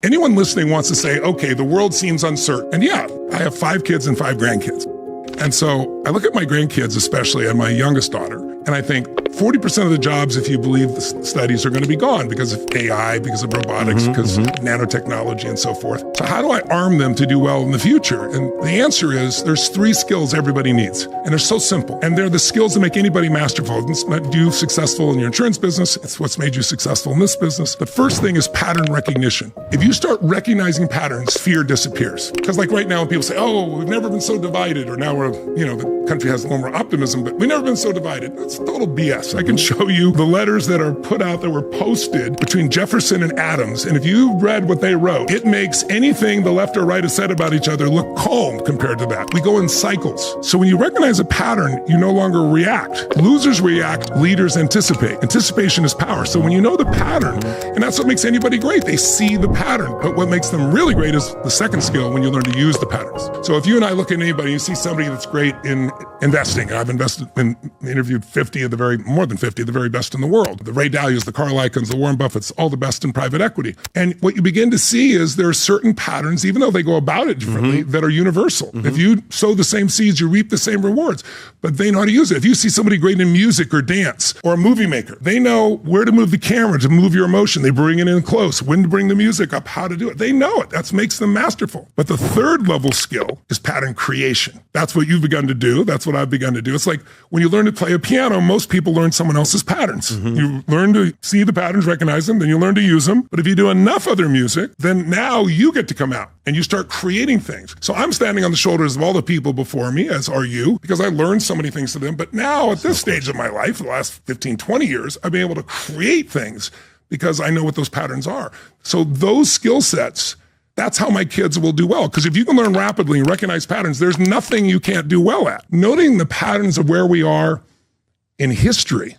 Anyone listening wants to say, okay, the world seems uncertain. And yeah, I have 5 kids and 5 grandkids. And so I look at my grandkids, especially, and my youngest daughter, and I think 40% of the jobs, if you believe the studies, are going to be gone because of AI, because of robotics, because of nanotechnology and so forth. So how do I arm them to do well in the future? And the answer is there's 3 skills everybody needs, and they're so simple. And they're the skills that make anybody masterful. It's made you successful in your insurance business. It's what's made you successful in this business. The first thing is pattern recognition. If you start recognizing patterns, fear disappears. Because like right now when people say, oh, we've never been so divided, or now we're, the country has a little more optimism, but we've never been so divided. That's total BS. I can show you the letters that are put out that were posted between Jefferson and Adams. And if you read what they wrote, it makes anything the left or right has said about each other look calm compared to that. We go in cycles. So when you recognize a pattern, you no longer react. Losers react, leaders anticipate. Anticipation is power. So when you know the pattern, and that's what makes anybody great, they see the pattern. But what makes them really great is the second skill, when you learn to use the patterns. So if you and I look at anybody, you see somebody that's great in investing. I've interviewed more than 50 of the very best in the world. The Ray Dalias, the Carl Icahns, the Warren Buffetts, all the best in private equity. And what you begin to see is there are certain patterns, even though they go about it differently, that are universal. If you sow the same seeds, you reap the same rewards. But they know how to use it. If you see somebody great in music or dance or a movie maker, they know where to move the camera to move your emotion. They bring it in close, when to bring the music up, how to do it. They know it. That makes them masterful. But the third level skill is pattern creation. That's what you've begun to do. That's what I've begun to do. It's like when you learn to play a piano, most people learn someone else's patterns. You learn to see the patterns, recognize them, then you learn to use them. But if you do enough other music, then now you get to come out and you start creating things. So I'm standing on the shoulders of all the people before me, as are you, because I learned so many things to them. But now at this stage of my life, the last 15, 20 years, I've been able to create things because I know what those patterns are. So those skill sets, that's how my kids will do well. Because if you can learn rapidly and recognize patterns, there's nothing you can't do well at. Noting the patterns of where we are in history,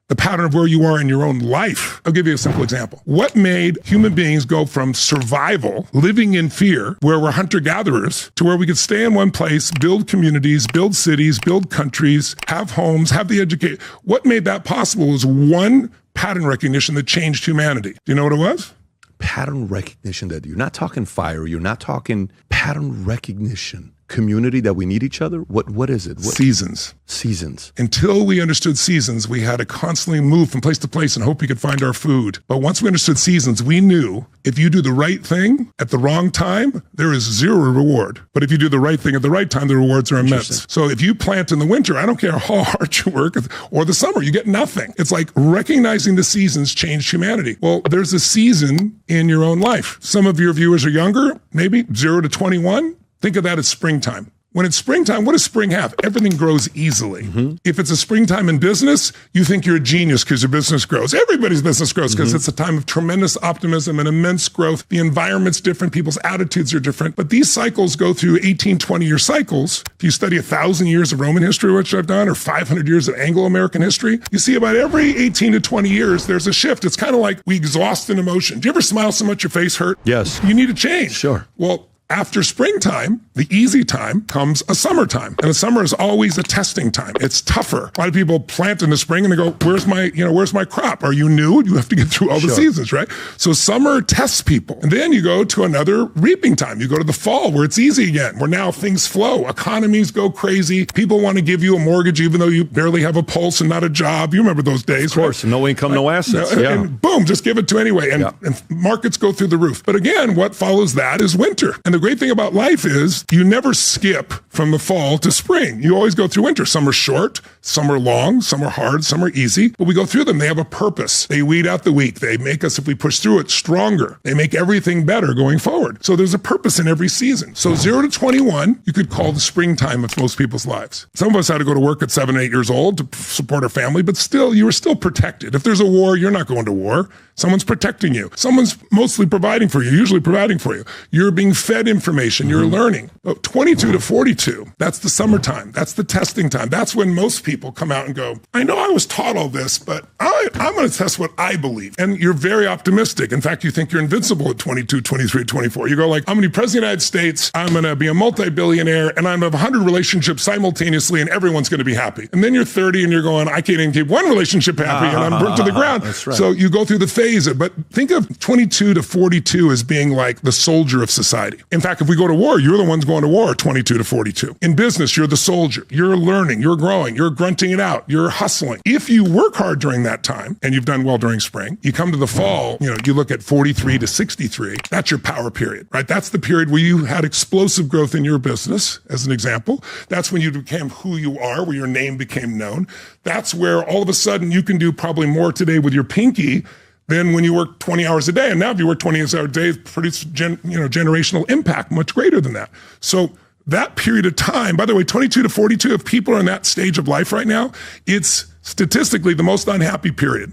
the pattern of where you are in your own life. I'll give you a simple example. What made human beings go from survival, living in fear, where we're hunter-gatherers, to where we could stay in one place, build communities, build cities, build countries, have homes, have the education? What made that possible was one pattern recognition that changed humanity. Do you know what it was? Pattern recognition. That you're not talking fire, you're not talking pattern recognition. Community, that we need each other? What is it? Seasons. Seasons. Until we understood seasons, we had to constantly move from place to place and hope we could find our food. But once we understood seasons, we knew if you do the right thing at the wrong time, there is zero reward. But if you do the right thing at the right time, the rewards are immense. So if you plant in the winter, I don't care how hard you work, or the summer, you get nothing. It's like recognizing the seasons changed humanity. Well, there's a season in your own life. Some of your viewers are younger, maybe 0 to 21. Think of that as springtime. When it's springtime, what does spring have? Everything grows easily. If it's a springtime in business, you think you're a genius because your business grows. Everybody's business grows because it's a time of tremendous optimism and immense growth. The environment's different. People's attitudes are different. But these cycles go through 18, 20-year cycles. If you study 1,000 years of Roman history, which I've done, or 500 years of Anglo-American history, you see about every 18 to 20 years, there's a shift. It's kind of like we exhaust an emotion. Do you ever smile so much your face hurt? Yes. You need a change. Sure. Well, after springtime, the easy time, comes a summertime. And the summer is always a testing time. It's tougher. A lot of people plant in the spring and they go, where's my crop? Are you new? You have to get through all the seasons, right? So summer tests people. And then you go to another reaping time. You go to the fall where it's easy again, where now things flow. Economies go crazy. People want to give you a mortgage even though you barely have a pulse and not a job. You remember those days, of course, right? No income, no assets. And boom, just give it to anyway. And markets go through the roof. But again, what follows that is winter. And the great thing about life is you never skip from the fall to spring. You always go through winter. Some are short, some are long, some are hard, some are easy, but we go through them. They have a purpose. They weed out the weak. They make us, if we push through it, stronger. They make everything better going forward. So there's a purpose in every season. So 0 to 21, you could call the springtime of most people's lives. Some of us had to go to work at 7, 8 years old to support our family, but still, you were still protected. If there's a war, you're not going to war. Someone's protecting you. Someone's mostly providing for you, usually providing for you. You're being fed information. You're learning. But 22 to 42, that's the summertime. That's the testing time. That's when most people come out and go, I know I was taught all this, but I'm going to test what I believe. And you're very optimistic. In fact, you think you're invincible at 22, 23, 24. You go like, I'm going to be president of the United States. I'm going to be a multi-billionaire and I'm going to have 100 relationships simultaneously and everyone's going to be happy. And then you're 30 and you're going, I can't even keep one relationship happy and I'm burnt to the ground. That's right. So you go through the phase phase it, but think of 22 to 42 as being like the soldier of society. In fact, if we go to war, you're the ones going to war, 22 to 42. In business, you're the soldier. You're learning, you're growing, you're grunting it out, you're hustling. If you work hard during that time, and you've done well during spring, you come to the fall, you look at 43 to 63, that's your power period, right? That's the period where you had explosive growth in your business, as an example. That's when you became who you are, where your name became known. That's where all of a sudden you can do probably more today with your pinky than when you work 20 hours a day. And now if you work 20 hours a day, it produces generational impact much greater than that. So that period of time, by the way, 22 to 42, if people are in that stage of life right now, it's statistically the most unhappy period.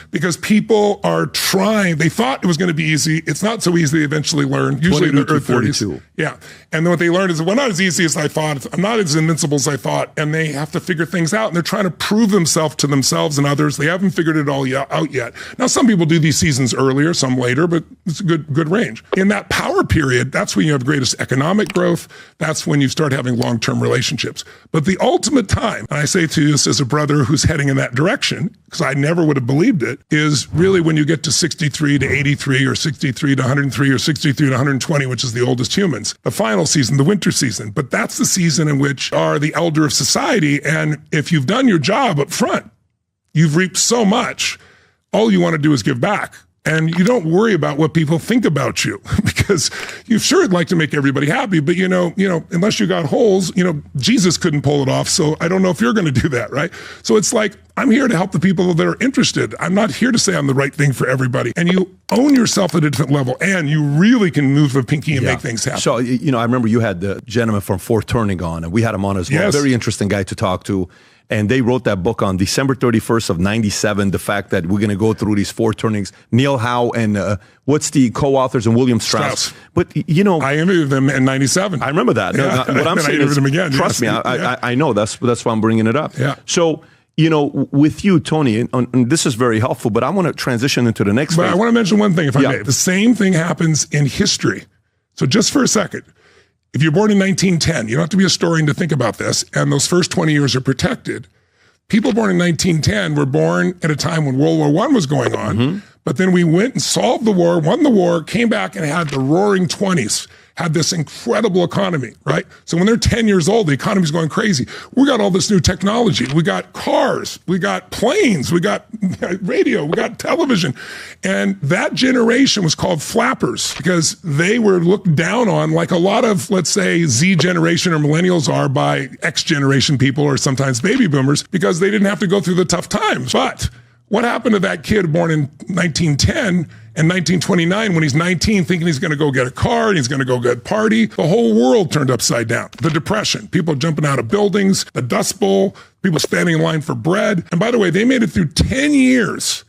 Because people are trying, they thought it was going to be easy. It's not so easy, they eventually learn, usually in their early 30s. Yeah. And then what they learned is, well, not as easy as I thought. I'm not as invincible as I thought. And they have to figure things out. And they're trying to prove themselves to themselves and others. They haven't figured it all out yet. Now, some people do these seasons earlier, some later, but it's a good range. In that power period, that's when you have greatest economic growth. That's when you start having long-term relationships. But the ultimate time, and I say to you this as a brother who's heading in that direction, because I never would have believed it, is really when you get to 63 to 83 or 63 to 103 or 63 to 120, which is the oldest humans. The final season, the winter season. But that's the season in which are the elder of society. And if you've done your job up front, you've reaped so much, all you want to do is give back. And you don't worry about what people think about you because you sure would like to make everybody happy, but unless you got holes, Jesus couldn't pull it off. So I don't know if you're going to do that, right? So it's like, I'm here to help the people that are interested. I'm not here to say I'm the right thing for everybody. And you own yourself at a different level and you really can move a pinky and make things happen. So, I remember you had the gentleman from Fourth Turning on and we had him on as well. Yes. Very interesting guy to talk to. And they wrote that book on December 31st of 97, the fact that we're going to go through these four turnings. Neil Howe and what's the co-authors and William Strauss. But, I interviewed them in 97. I remember that. Yeah. What I'm saying is, them again. trust me, I know. That's why I'm bringing it up. Yeah. So, with you, Tony, and this is very helpful, but I want to transition into the next phase. I want to mention one thing, if I may. The same thing happens in history. So just for a second, if you're born in 1910, you don't have to be a historian to think about this, and those first 20 years are protected. People born in 1910 were born at a time when World War I was going on, but then we went and solved the war, won the war, came back and had the roaring 20s, had this incredible economy, right? So when they're 10 years old, the economy's going crazy. We got all this new technology. We got cars, we got planes, we got radio, we got television. And that generation was called flappers because they were looked down on like a lot of, let's say, Z generation or millennials are by X generation people or sometimes baby boomers because they didn't have to go through the tough times. But what happened to that kid born in 1910 and 1929 when he's 19 thinking he's going to go get a car and he's going to go get a party? The whole world turned upside down. The Depression, people jumping out of buildings, the Dust Bowl, people standing in line for bread. And by the way, they made it through 10 years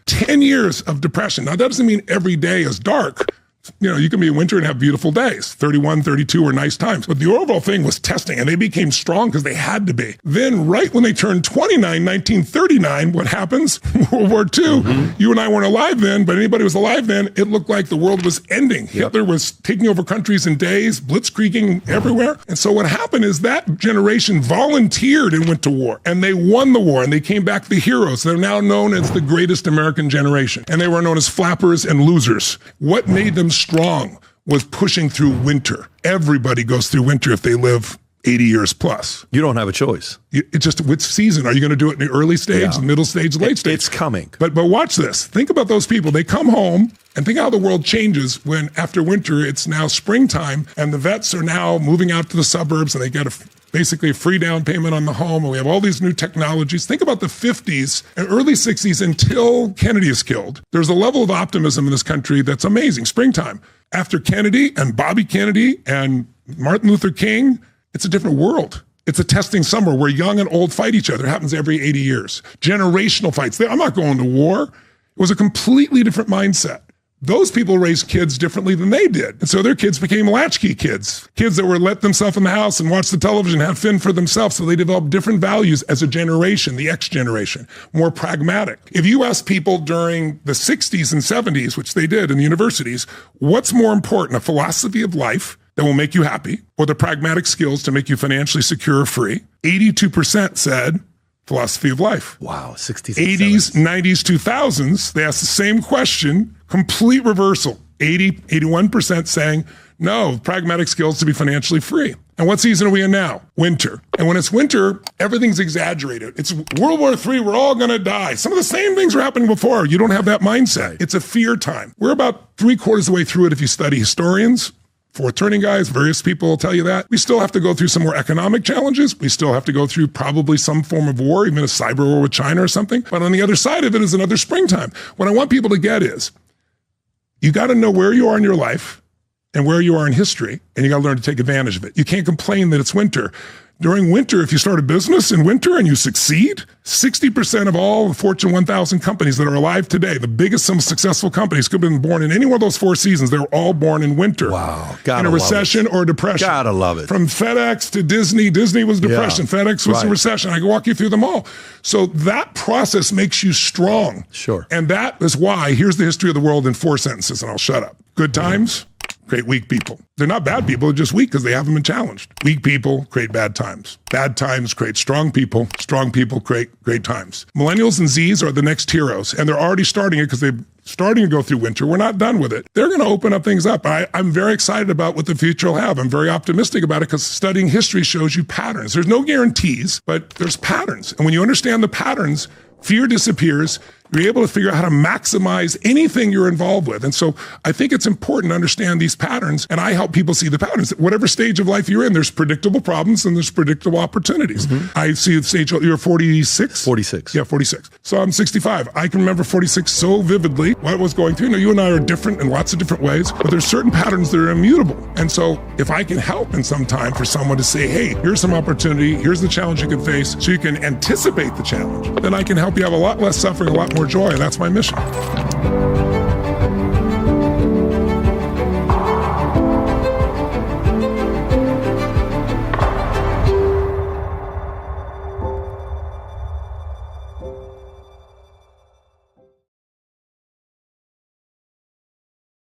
of depression. Now, that doesn't mean every day is dark. You can be in winter and have beautiful days. 31, 32 were nice times. But the overall thing was testing, and they became strong because they had to be. Then right when they turned 29, 1939, what happens? World War II. You and I weren't alive then, but anybody who was alive then, it looked like the world was ending. Hitler was taking over countries in days, blitzkrieging everywhere. And so what happened is that generation volunteered and went to war. And they won the war, and they came back the heroes. They're now known as the greatest American generation. And they were known as flappers and losers. What made them strong was pushing through winter. Everybody goes through winter if they live 80 years plus. You don't have a choice. It's just which season. Are you going to do it in the early stage, middle stage, late stage? It's coming. But watch this. Think about those people. They come home and think how the world changes when after winter, it's now springtime and the vets are now moving out to the suburbs and they get basically a free down payment on the home, and we have all these new technologies. Think about the 50s and early 60s until Kennedy is killed. There's a level of optimism in this country that's amazing. Springtime. After Kennedy and Bobby Kennedy and Martin Luther King, it's a different world. It's a testing summer where young and old fight each other. It happens every 80 years. Generational fights. I'm not going to war. It was a completely different mindset. Those people raised kids differently than they did. And so their kids became latchkey kids. Kids that were let themselves in the house and watch the television, have fun for themselves. So they developed different values as a generation, the X generation, more pragmatic. If you ask people during the 60s and 70s, which they did in the universities, what's more important, a philosophy of life that will make you happy or the pragmatic skills to make you financially secure or free? 82% said philosophy of life. Wow, 60s, 80s, 70s. 90s, 2000s, they asked the same question, complete reversal. 81% saying, no, pragmatic skills to be financially free. And what season are we in now? Winter. And when it's winter, everything's exaggerated. It's World War III, we're all going to die. Some of the same things were happening before. You don't have that mindset. It's a fear time. We're about 3/4 of the way through it if you study historians. Fourth turning guys, various people will tell you that. We still have to go through some more economic challenges. We still have to go through probably some form of war, even a cyber war with China or something. But on the other side of it is another springtime. What I want people to get is, you got to know where you are in your life and where you are in history, and you got to learn to take advantage of it. You can't complain that it's winter. During winter, if you start a business in winter and you succeed, 60% of all the Fortune 1000 companies that are alive today, the biggest, most successful companies, could have been born in any one of those 4 seasons. They were all born in winter. Wow. In a recession or a depression. Gotta love it. From FedEx to Disney. Disney was depression. Yeah. FedEx was a recession. I can walk you through them all. So that process makes you strong. Sure. And that is why, here's the history of the world in 4 sentences, and I'll shut up. Good times create weak people. They're not bad people, they're just weak because they haven't been challenged. Weak people create bad times. Bad times create strong people. Strong people create great times. Millennials and Zs are the next heroes, and they're already starting it because they're starting to go through winter. We're not done with it. They're going to open up things up. I'm very excited about what the future will have. I'm very optimistic about it because studying history shows you patterns. There's no guarantees, but there's patterns. And when you understand the patterns, fear disappears. You're able to figure out how to maximize anything you're involved with. And so I think it's important to understand these patterns, and I help people see the patterns. Whatever stage of life you're in, there's predictable problems and there's predictable opportunities. I see the stage, you're 46? 46. Yeah, 46. So I'm 65. I can remember 46 so vividly, what was going through. You know, you and I are different in lots of different ways, but there's certain patterns that are immutable. And so if I can help in some time for someone to say, hey, here's some opportunity, here's the challenge you can face, so you can anticipate the challenge, then I can help you have a lot less suffering, a lot more joy, and that's my mission.